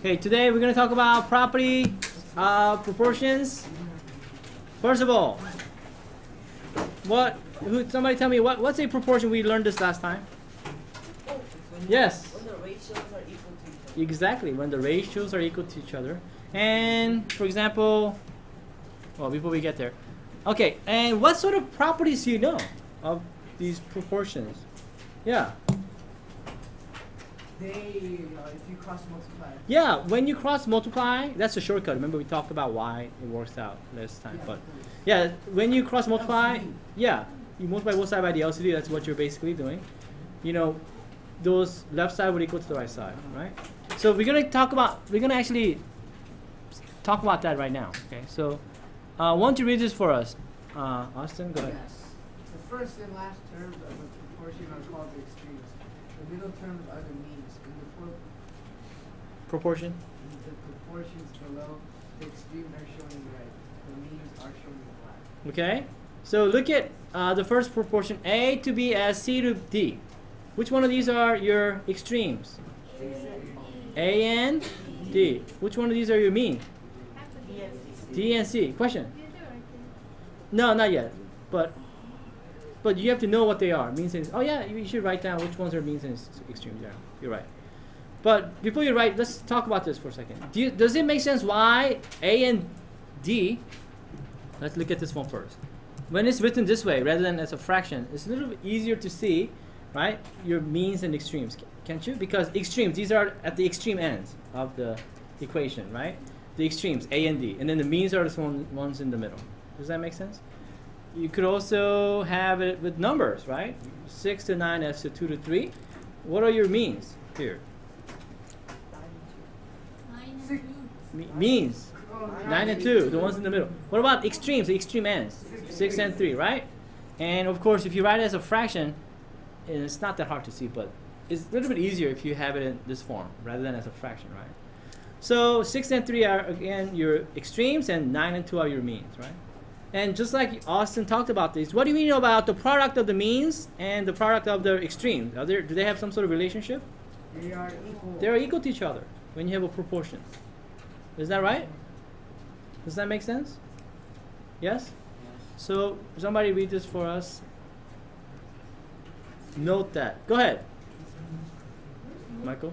Okay, today we're going to talk about property proportions. First of all, somebody tell me what's a proportion? We learned this last time. Yes. When the ratios are equal to each other. Exactly, when the ratios are equal to each other. And for example, well, before we get there, okay, and what sort of properties do you know of these proportions? Yeah. If you cross multiply. Yeah, when you cross multiply, that's a shortcut. Remember we talked about why it works out last time. Yeah. But yeah, when you cross multiply, yeah, you multiply both sides by the LCD. That's what you're basically doing. You know, those left side would equal to the right side, right? So we're gonna actually talk about that right now. Okay, so why don't you read this for us, Austin? Go ahead. Yes. The first and last terms of a proportion are called the extremes. The middle terms are the means. And Proportion. the proportions below the extremes are shown in red. The means are shown in black. Okay, so look at the first proportion, A to B as C to D. Which one of these are your extremes? A and D. Which one of these are your mean? D and C. Question? No, not yet. But you have to know what they are. Means and, oh yeah, you should write down which ones are means and extremes. Yeah, you're right. But before you write, let's talk about this for a second. Does it make sense why A and D? Let's look at this one first. When it's written this way rather than as a fraction, it's a little bit easier to see, right? Your means and extremes, can't you? Because extremes, these are at the extreme ends of the equation, right? The extremes, A and D, and then the means are the ones in the middle. Does that make sense? You could also have it with numbers, right? 6 to 9, that's to 2 to 3. What are your means here? Means 9 and 2, the ones in the middle. What about extremes, the extreme ends? 6 and 3, right? And of course, if you write it as a fraction, and it's not that hard to see, but it's a little bit easier if you have it in this form rather than as a fraction, right? So 6 and 3 are, again, your extremes, and 9 and 2 are your means, right? And just like Austin talked about this, what do we know about the product of the means and the product of the extremes? Do they have some sort of relationship? They are equal. They're equal to each other when you have a proportion. Is that right? Does that make sense? Yes? So somebody read this for us. Note that. Go ahead. Michael?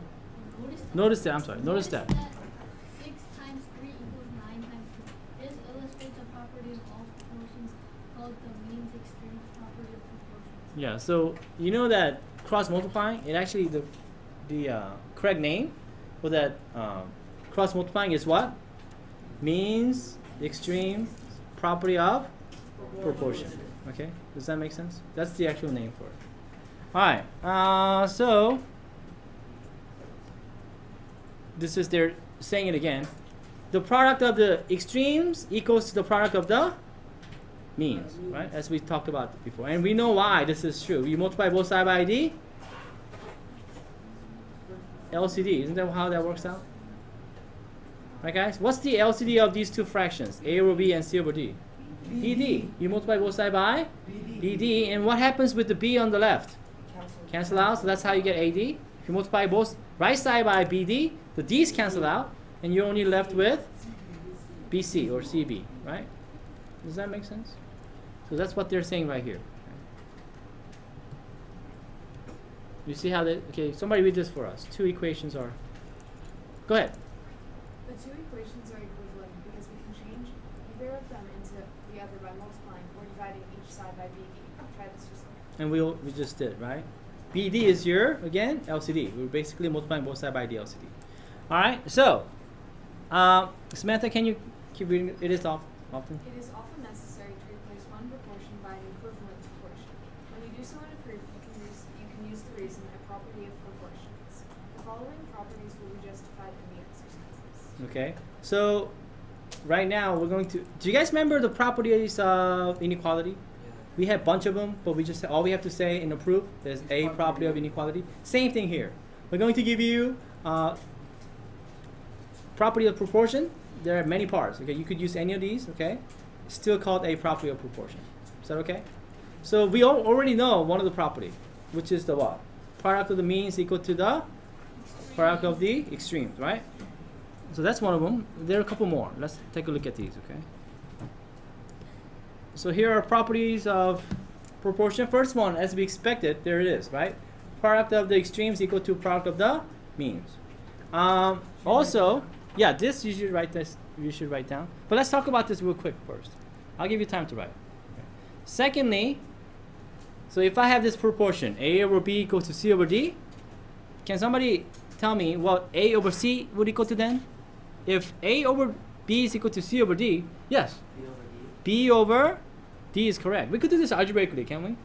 Notice that. I'm sorry. Notice that. 6 times 3 equals 9 times 2. This illustrates a property of all proportions called the means extremes property of proportions. Yeah, so you know that cross multiplying, it actually, the correct name for that cross multiplying is what? Means extreme property of proportion. Okay, does that make sense? That's the actual name for it. Alright, so this is, they're saying it again. The product of the extremes equals to the product of the means, right? As we talked about before. And we know why this is true. You multiply both sides by D, LCD. Isn't that how that works out? Right, guys? What's the LCD of these two fractions? A over B and C over D? BD. You multiply both sides by BD. And what happens with the B on the left? Cancel out. So that's how you get AD. If you multiply both right side by BD, the D's cancel out, and you're only left with BC or CB, right? Does that make sense? So that's what they're saying right here. You see how they, okay, somebody read this for us. Two equations are, go ahead. The two equations are equivalent because we can change either of them into the other by multiplying or dividing each side by BD. Try this yourself. And we just did, right? BD is your, again, LCD. We're basically multiplying both sides by the LCD. All right, so Samantha, can you keep reading? It is often. It is often necessary to replace one proportion by an equivalent proportion. When you do so in a proof, you can use the reason a property of proportions. The following properties will be justified in the exercises. Okay, so right now we're going to, do you guys remember the properties of inequality? We have a bunch of them, but all we have to say in the proof is a property of inequality. Same thing here. We're going to give you property of proportion. There are many parts. Okay, you could use any of these. Okay, still called a property of proportion. Is that okay? So we already know one of the property, which is the what? Product of the means equal to the product of the extremes, right? So that's one of them. There are a couple more. Let's take a look at these, okay? So here are properties of proportion. First one, as we expected, there it is, right? Product of the extremes equal to product of the means. Also, yeah, this you should write this. You should write down. But let's talk about this real quick first. I'll give you time to write. Okay. Secondly, so if I have this proportion, A over B equals to C over D, can somebody tell me what A over C would equal to then? If A over B is equal to C over D, yes. B over D is correct. We could do this algebraically, can't we?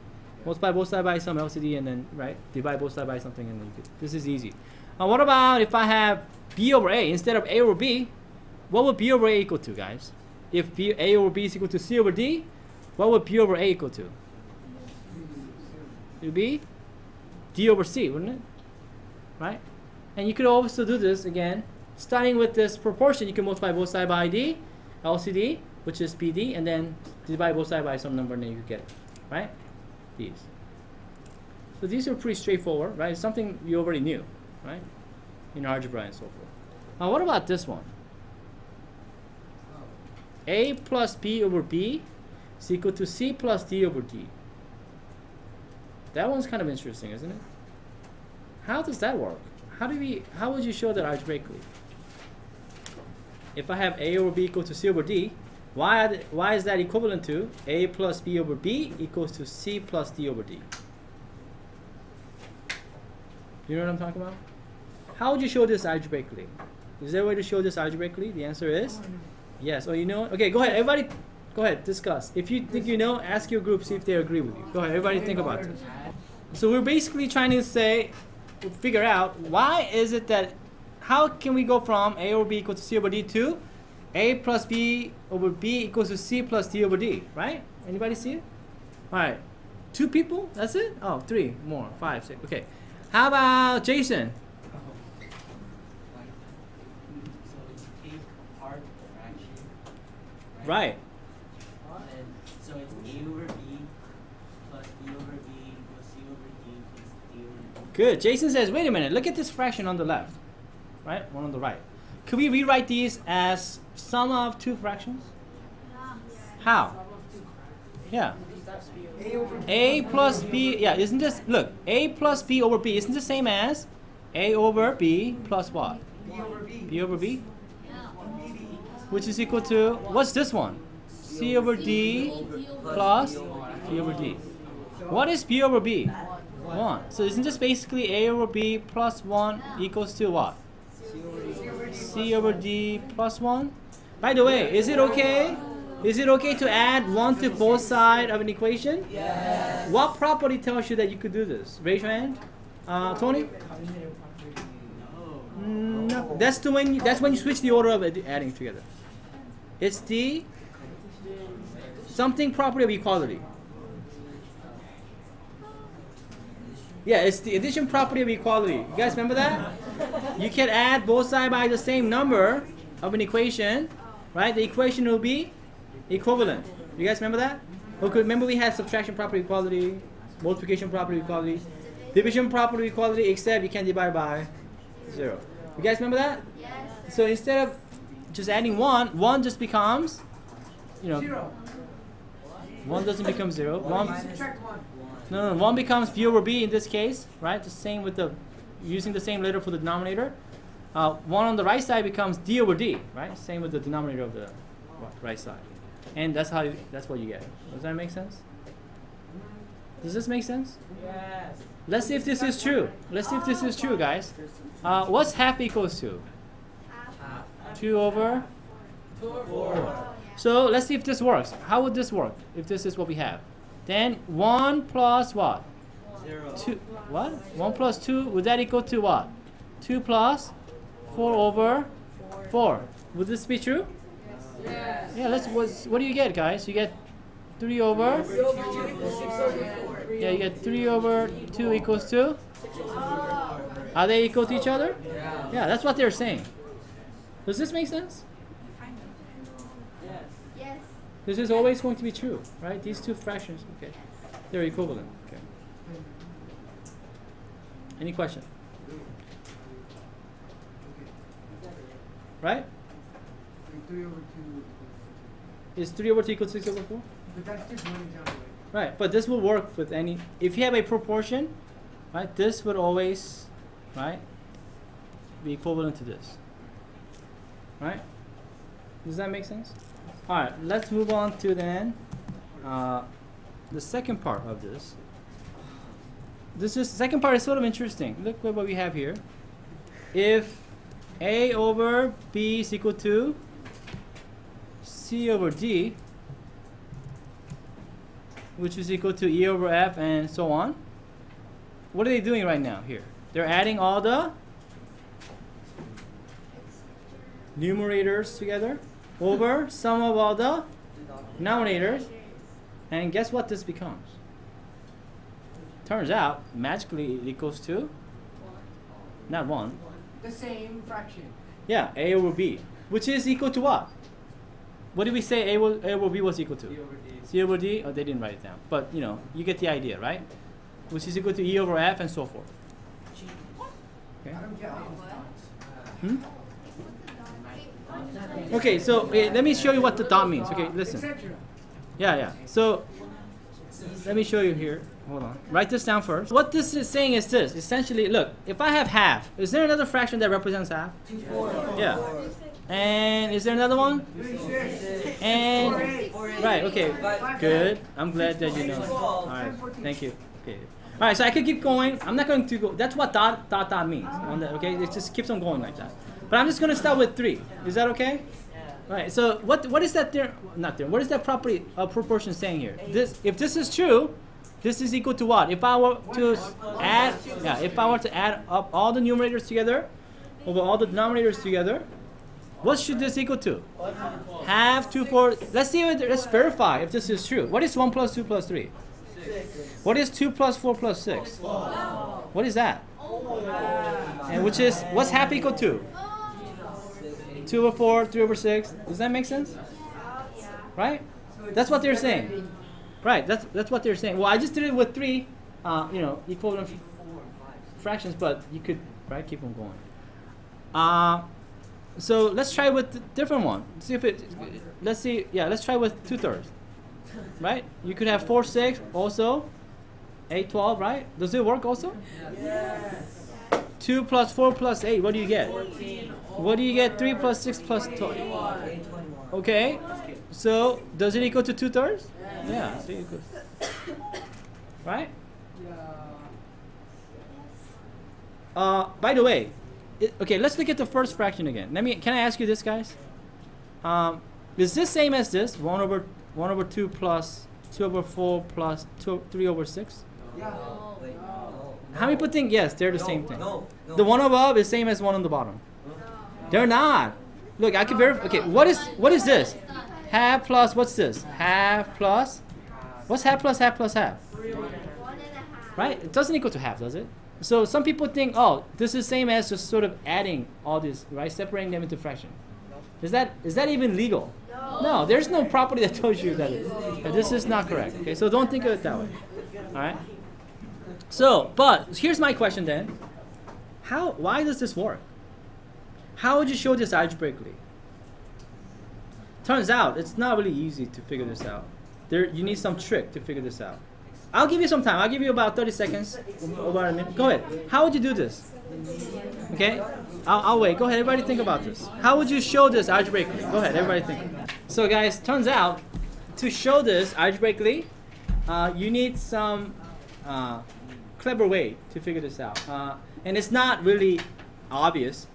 Multiply both sides by some LCD and then, right, divide both sides by something and then you could. This is easy. Now what about if I have B over A instead of A over B? What would B over A equal to, guys? If A over B is equal to C over D, what would B over A equal to? It would be D over C, wouldn't it? Right? And you could also do this again. Starting with this proportion, you can multiply both sides by D, LCD, which is PD, and then divide both sides by some number, and then you get it, right? These. So these are pretty straightforward, right? It's something you already knew, right? In algebra and so forth. Now, what about this one? A plus B over B is equal to C plus D over D. That one's kind of interesting, isn't it? How does that work? How would you show that algebraically? If I have A over B equal to C over D, why is that equivalent to A plus B over B equals to C plus D over D? You know what I'm talking about? How would you show this algebraically? Is there a way to show this algebraically? The answer is yes. Oh, you know? Okay, go ahead. Everybody, go ahead. Discuss. If you think you know, ask your group, see if they agree with you. Go ahead. Everybody think about this. So we're basically trying to figure out why is it that, how can we go from A over B equals to C over D to A plus B over B equals to C plus D over D, right? Anybody see it? All right. 2 people? That's it? Oh, 3 more. 5, 6. Okay. How about Jason? So it's take apart the fraction, Right. And so it's A over B plus B over B equals C over D plus D over D. Good. Jason says, wait a minute. Look at this fraction on the left. Right? One on the right. Could we rewrite these as sum of 2 fractions? How? Yeah. A plus B, yeah, isn't this, look, A plus B over B isn't the same as A over B plus what? B over B? Which is equal to, what's this one? C over D plus B over D. What is B over B? 1. So isn't this basically A over B plus 1 equals to what? C over D plus 1? By the way, is it okay? Is it okay to add 1 to both sides of an equation? Yes. What property tells you that you could do this? Raise your hand. Tony? No. That's when you switch the order of adding together. It's the something property of equality. Yeah, it's the addition property of equality. You guys remember that? You can add both sides by the same number of an equation, right? The equation will be equivalent. You guys remember that? Okay, remember we had subtraction property equality, multiplication property equality, division property equality, except you can divide by 0. You guys remember that? Yes. So instead of just adding 1, 1 just becomes, you know, 0. 1 doesn't become 0. 1, Subtract 1. no, 1 becomes B over B in this case, right? The same with the, using the same letter for the denominator. 1 on the right side becomes D over D, right? Same with the denominator of the right side. And that's what you get. Does that make sense? Does this make sense? Yes. Let's see if this is true. Let's see if this is true, guys. What's half equals to? 2 over 4. So let's see if this works. How would this work if this is what we have? Then 1 plus what? 0. 2. What? 1 plus 2, would that equal to what? 2 plus 4 over 4. Would this be true? Yes. Yeah, what do you get, guys? You get 3 over? Yeah, you get 3 over 2 equals to? Are they equal to each other? Yeah, that's what they're saying. Does this make sense? Yes. Yes. This is always going to be true, right? These 2 fractions, okay. They're equivalent, okay. Any question? right? Like 3 over 2 equals 2. Is 3 over 2 equal to 6 over 4? But that's just one example. Right, but this will work with any, if you have a proportion, right, this would always, right, be equivalent to this, right? Does that make sense? All right, let's move on to then the second part of this. This is, second part is sort of interesting. Look at what we have here. If A over B is equal to C over D, which is equal to E over F and so on. What are they doing right now here? They're adding all the numerators together over sum of all the denominators. And guess what this becomes? Turns out, magically it equals to, not 1. The same fraction. Yeah, A over B, which is equal to what? What did we say A over B was equal to? C over D. C over D? Oh, they didn't write it down. But, you know, you get the idea, right? Which is equal to E over F and so forth. Okay. I don't get all those dots. Okay, so let me show you what the dot means. Okay, listen. Etc. Yeah. So, let me show you here. Hold on. Write this down first. What this is saying is this. Essentially, look, if I have half, is there another fraction that represents half? 4. Yeah. And is there another one? 36. And, 48. right, okay. Good. I'm glad that you know that. All right, thank you. Okay. All right, so I could keep going. I'm not going to go. That's what dot means. On the, okay, it just keeps on going like that. But I'm just going to start with 3. Is that okay? All right. So what is that there? Not there. What is that property of proportion saying here? This, if this is true, this is equal to what? If I were to add, if I were to add up all the numerators together over all the denominators together, what should this equal to? Half 2 4. Let's see. Let's verify if this is true. What is 1 plus 2 plus 3? 6. What is 2 plus 4 plus 6? What is that? And which is, what's half equal to? 2 over 4, 3 over 6. Does that make sense? Right? That's what they're saying. Right. That's what they're saying. Well, I just did it with 3, you know, equivalent fractions, but you could, right, keep on going. So let's try with a different one. See if it. Let's see. Yeah, let's try with 2/3. Right? You could have 4 6 also. 8 12. Right? Does it work also? Yes. 2 plus 4 plus 8. What do you get? 14. What do you get? 3 plus 6 plus 12. 21. Okay. So does it equal to 2/3? Yeah. So equals. Right? By the way, okay, let's look at the first fraction again. Can I ask you this, guys? Is this same as this? 1 over 2 plus 2 over 4 plus 3 over 6? Yeah. Wait, no. How many people think yes, they're the same thing? No. The one above is same as one on the bottom. They're not. Look, I can verify. Okay, what is this? Half plus, what's this? Half plus, what's half plus half plus half? 1.5. Right? It doesn't equal to half, does it? So some people think, oh, this is same as just sort of adding all this, right? Separating them into fraction. Is that even legal? No, there's no property that tells you that this is not correct. Okay, so don't think of it that way. All right. So, but here's my question then: why does this work? How would you show this algebraically? Turns out it's not really easy to figure this out. You need some trick to figure this out. I'll give you some time. I'll give you about 30 seconds, about a minute. Go ahead. How would you do this? Okay? I'll wait. Go ahead. Everybody think about this. How would you show this algebraically? Go ahead. Everybody think. So guys, turns out to show this algebraically, you need some clever way to figure this out. And it's not really obvious.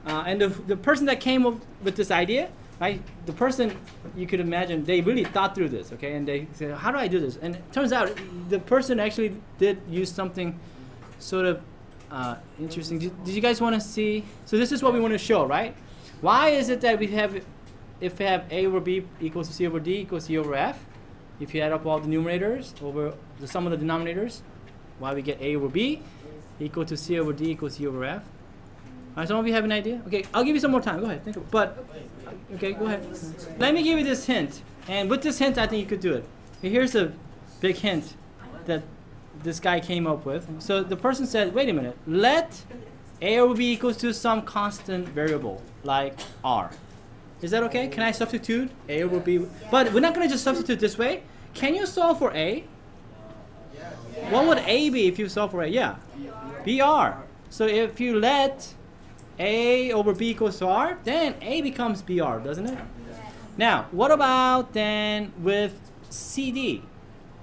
And the person that came up with this idea, right? The person, you could imagine, they really thought through this, okay? And they said, how do I do this? And it turns out the person actually did use something sort of interesting. Did you guys want to see? So this is what we want to show, right? Why is it that if we have A over B equals to C over D equals C over F, if you add up all the numerators over the sum of the denominators, why we get A over B equal to C over D equals C over F? All right, some of you have an idea? Okay, I'll give you some more time. Go ahead, think of it. But, okay, go ahead. Let me give you this hint. And with this hint, I think you could do it. Okay, here's a big hint that this guy came up with. So the person said, wait a minute, let A over B equals to some constant variable like R. Is that okay? Can I substitute A over B? But we're not going to just substitute this way. Can you solve for A? What would A be if you solve for A? Yeah. BR. So if you let A over B equals to R, then A becomes BR, doesn't it? Now, what about then with CD?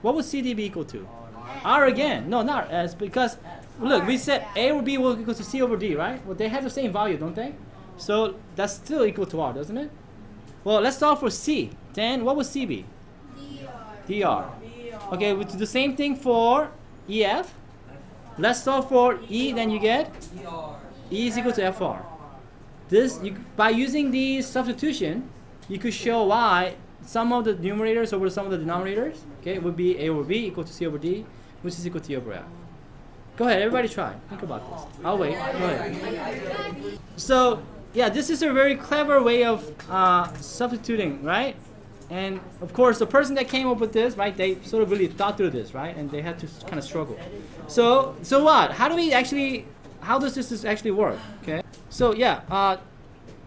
What would CD be equal to? R again. No, not S, because look, we said A over B will equal to C over D, right? Well, they have the same value, don't they? So that's still equal to R, doesn't it? Well, let's solve for C. Then what would C be? DR. Okay, we do the same thing for EF. Let's solve for E, then you get E is equal to FR. This, by using these substitution, you could show why some of the numerators over some of the denominators, okay, would be A over B equal to C over D, which is equal to E over F. Go ahead, everybody try. Think about this. I'll wait. Go ahead. So, yeah, this is a very clever way of substituting, right? And of course, the person that came up with this, right, they sort of really thought through this, right? And they had to kind of struggle. So what? How does this actually work? Okay. So yeah,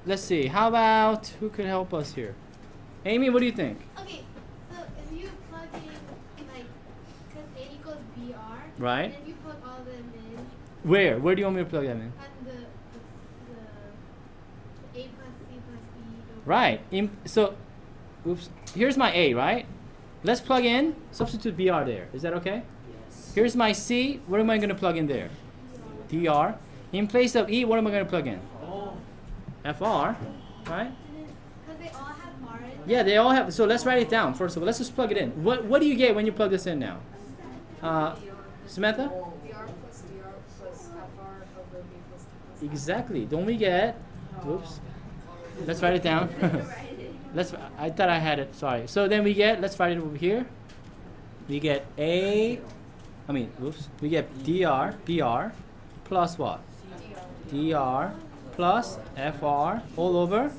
let's see. How about, who could help us here? Amy, what do you think? Okay, so if you plug in, like, because A equals BR, Right. and if you put all them in, Where? Where do you want me to plug them in? and the A plus C plus E. Right. So, oops. Here's my A, right? Let's plug in, substitute BR there. Is that okay? Yes. Here's my C. What am I going to plug in there? DR. In place of E, what am I going to plug in? FR, right? Because they all have Mars. Yeah, they all have. So let's write it down. First of all, let's just plug it in. What do you get when you plug this in now? Samantha? BR plus DR plus FR over B plus D plus F. Exactly. Don't we get? Oops. Let's write it down. I thought I had it. Sorry. So then we get. Let's write it over here. We get we get BR plus what? DR plus FR all over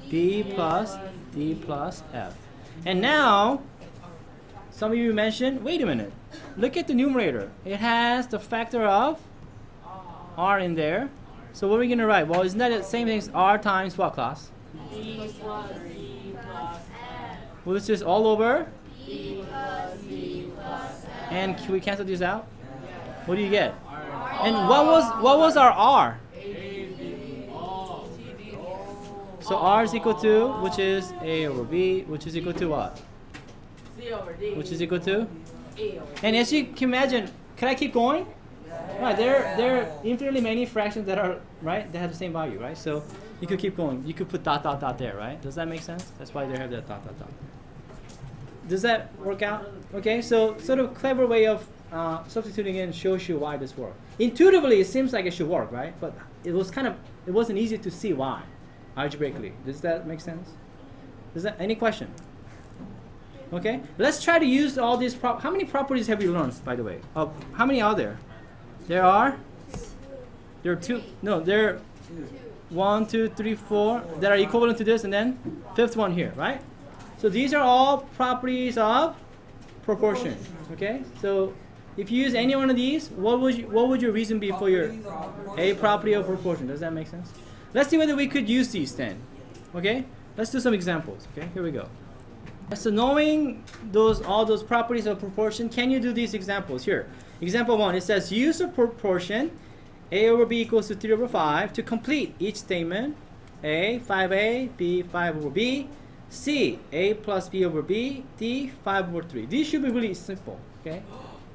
B plus D plus F. And now, some of you mentioned, wait a minute, look at the numerator. It has the factor of R in there. So what are we going to write? Well, isn't that the same thing as R times what, class? B plus D plus F. Well, it's just all over. B plus C plus F. And can we cancel these out? What do you get? And what was our R? So R is equal to, which is A over B, which is equal to what? C over D. Which is equal to? E over And as you can imagine, can I keep going? Right, there are infinitely many fractions that are, right, that have the same value, right? So you could keep going. You could put dot, dot, dot there, right? Does that make sense? That's why they have that dot, dot, dot. Does that work out? Okay, so sort of clever way of substituting in shows you why this works. Intuitively, it seems like it should work, right? But it wasn't easy to see why, algebraically. Does that make sense? Any question? Okay, let's try to use all these how many properties have you learned, by the way? How many are there? There are two. No, there are 1, 2, 3, 4 that are equivalent to this, and then fifth one here, right? So these are all properties of proportion. Okay, so if you use any one of these, what would your reason be for your A property of proportion? Does that make sense? Let's see whether we could use these then. Okay, let's do some examples. Okay, here we go. So knowing all those properties of proportion, can you do these examples here? Example 1, it says use a proportion A over B equals to 3 over 5 to complete each statement. A, 5A, B, 5 over B, C, A plus B over B, D, 5 over 3. These should be really simple, okay?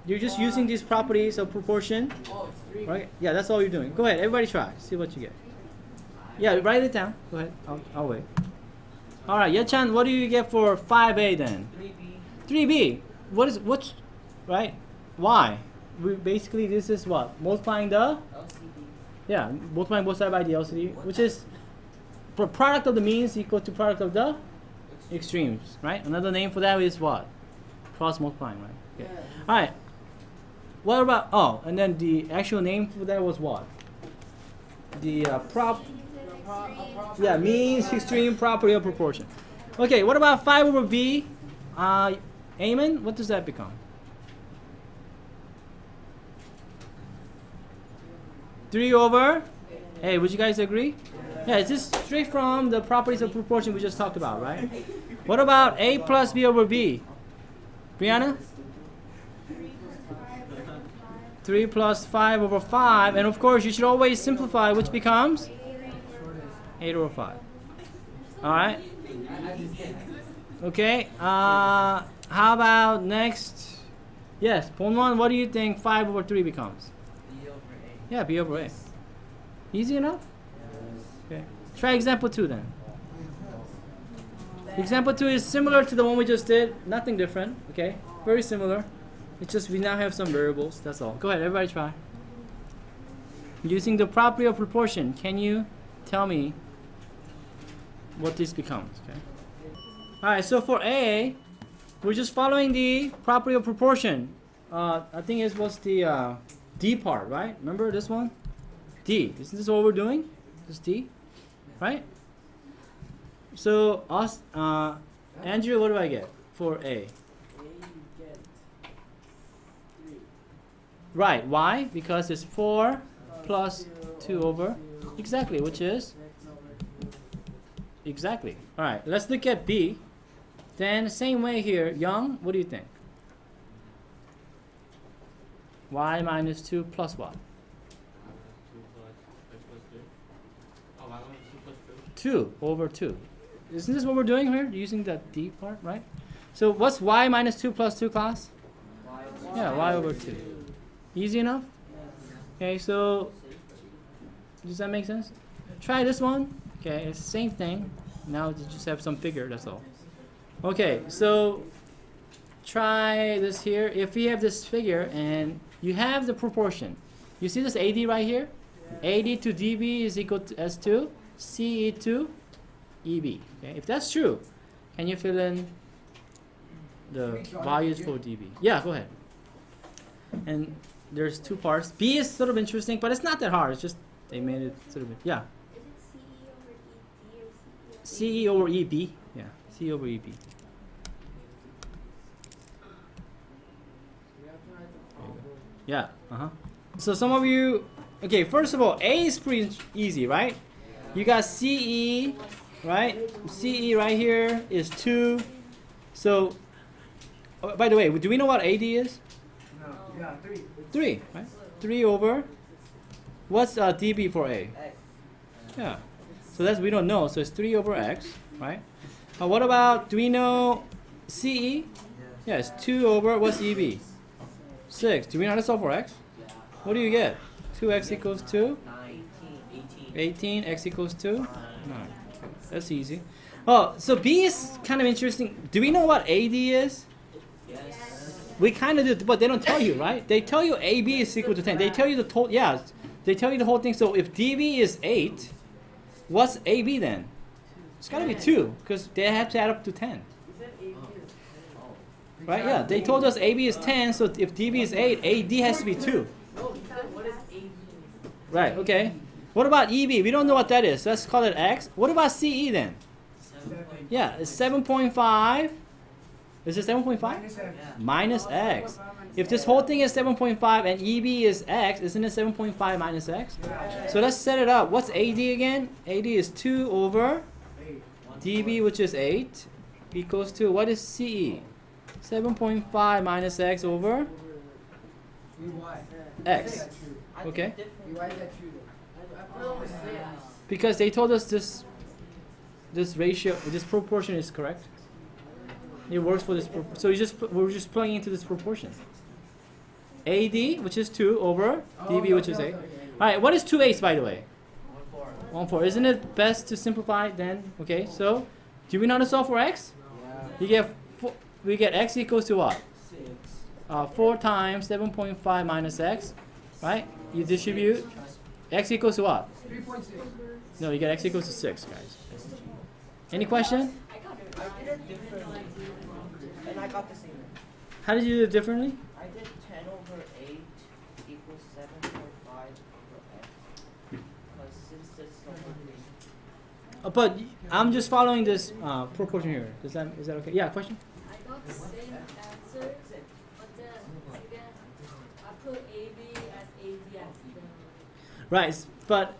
You're just using these properties of proportion, right? Yeah, that's all you're doing. Go ahead, everybody try, see what you get. Yeah, write it down. Go ahead, I'll wait. All right, Yechan, what do you get for 5A then? 3B. 3B. Right? Why? Basically, this is what? Multiplying the? LCD. Yeah, multiplying both sides by the LCD, which is product of the means equal to product of the extremes, right? Another name for that is what? Cross multiplying, right? Okay. All right. What about, and then the actual name for that was what? The means extreme property of proportion. Okay, what about 5 over B? Eamon, what does that become? 3 over A. Would you guys agree? Yeah, it's just straight from the properties of proportion we just talked about, right? What about A plus B over B? Brianna? 3 plus 5 over 5. And of course, you should always simplify, which becomes 8 over 5. All right? Okay. How about next? Yes, point 1, what do you think 5 over 3 becomes? B over A. Yeah, B over A. Easy enough? Okay. Try example 2 then. Example 2 is similar to the one we just did. Nothing different. Okay? Very similar. It's just we now have some variables. That's all. Go ahead, everybody try. Using the property of proportion, can you tell me what this becomes? Okay. All right, so for A, we're just following the property of proportion. I think it was the D part, right? Remember this one? D. Isn't this what we're doing? This D, right? So us, Andrew, what do I get for A? Right. Why? Because it's 4 plus 2 over exactly, which is exactly. All right. Let's look at B. Then same way here. Young, what do you think? Y minus 2 plus what? 2 over 2. Isn't this what we're doing here? Using that D part, right? So what's y minus 2 plus 2, class? Yeah, y over 2. Easy enough? Okay, so does that make sense? Try this one. Okay, it's the same thing. Now you just have some figure, that's all. Okay, so try this here. If we have this figure and you have the proportion, you see this AD right here? AD to DB is equal to S2, CE to EB. Okay, if that's true, can you fill in the values for DB? Yeah, go ahead. And there's 2 parts. B is sort of interesting, but it's not that hard. It's just they made it sort of, yeah. Is it CE over ED or CE over EB? CE over EB. Yeah, CE over EB. Yeah, So some of you, okay, first of all, A is pretty easy, right? You got CE, right? CE right here is 2. So, oh, by the way, do we know what AD is? No. Yeah, 3. 3, right? 3 over, what's dB for A? X. Yeah, so that's, we don't know, so it's 3 over X, right? What about, do we know CE? Yeah, it's 2 over, what's EB? 6. Do we know how to solve for X? What do you get? 2x equals 2? 18. X equals 2? 9. That's easy. Oh, so B is kind of interesting. Do we know what AD is? We kind of do, but they don't tell you, right? They tell you AB is equal to 10. They tell you the total, yeah, they tell you the whole thing. So if DB is 8, what's AB then? It's got to be 2, because they have to add up to 10. Right, yeah, they told us AB is 10, so if DB is 8, AD has to be 2. Right, okay. What about EB? We don't know what that is. Let's call it X. What about CE then? Yeah, it's 7.5. Is it 7.5? Minus X. If this whole thing is 7.5 and EB is X, isn't it 7.5 minus X? So let's set it up. What's AD again? AD is 2 over DB, which is 8, equals to, what is CE? 7.5 minus X over X. Okay? Because they told us this ratio, this proportion is correct. It works for this. So we're just plugging into this proportion. AD, which is 2 over DB, which is 8. All right, what is 2/8 by the way? 1/4. Isn't it best to simplify then? Okay, so do we know how to solve for X? You get we get X equals to what? 4 times 7.5 minus X, right? You distribute. X equals to what? 3.6. No, you get X equals to 6, guys. Any question? I did it differently. And I got the same. How did you do it differently? I did 10 over 8 equals 7.5 over X. Because since it's so But I'm just following this proportion here. Is that okay? Yeah, question? I got the same answer, but then again, I put AB as AD as the Right, but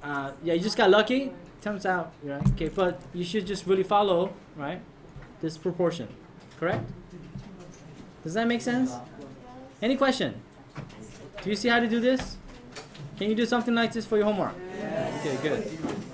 yeah, you just got lucky. Turns out, right? Okay, but you should just really follow, right, this proportion. Correct? Does that make sense? Any question? Do you see how to do this? Can you do something like this for your homework? Okay, good.